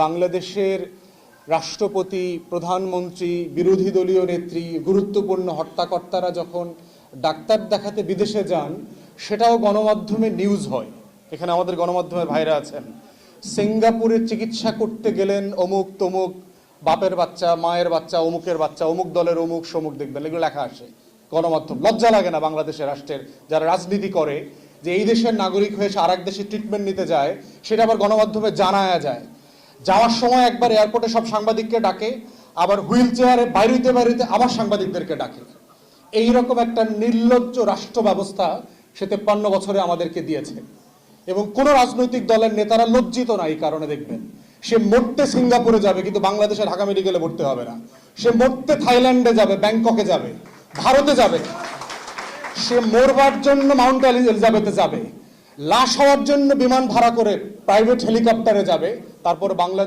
বাংলাদেশের রাষ্ট্রপতি, প্রধানমন্ত্রী, বিরোধী দলীয় নেত্রী, গুরুত্বপূর্ণ হর্তাকর্তারা যখন ডাক্তার দেখাতে বিদেশে যান, সেটাও গণমাধ্যমে নিউজ হয়। এখানে আমাদের গণমাধ্যমের ভাইরা আছেন। সিঙ্গাপুরে চিকিৎসা করতে গেলেন অমুক তমুক, বাপের বাচ্চা, মায়ের বাচ্চা, অমুকের বাচ্চা, অমুক দলের অমুক সমুক, দেখবেন এগুলো লেখা আসে গণমাধ্যম। লজ্জা লাগে না বাংলাদেশের রাষ্ট্রের যারা রাজনীতি করে যে এই দেশের নাগরিক হয়ে সে আরেক দেশে ট্রিটমেন্ট নিতে যায়, সেটা আবার গণমাধ্যমে জানায়া যায়। যাওয়ার সময় একবার এয়ারপোর্টে সব সাংবাদিককে ডাকে, আবার হুইল চেয়ারে বাইরেতে বাইরেতে আবার সাংবাদিকদেরকে ডাকে। এইরকম একটা নির্লজ্জ রাষ্ট্র ব্যবস্থা সে 53 বছরে আমাদেরকে দিয়েছে। এবং কোনো রাজনৈতিক দলের নেতারা লজ্জিত না এই কারণে। দেখবেন সে মরতে সিঙ্গাপুরে যাবে, কিন্তু বাংলাদেশে ঢাকা মেডিকেলে ভর্তি হবে না। সে মরতে থাইল্যান্ডে যাবে, ব্যাংককে যাবে, ভারতে যাবে। সে মরবার জন্য মাউন্ট এলিজাবেথে যাবে, লাশ হওয়ার জন্য বিমান ভাড়া করে প্রাইভেট হেলিকপ্টারে যাবে, তারপর বাংলাদেশ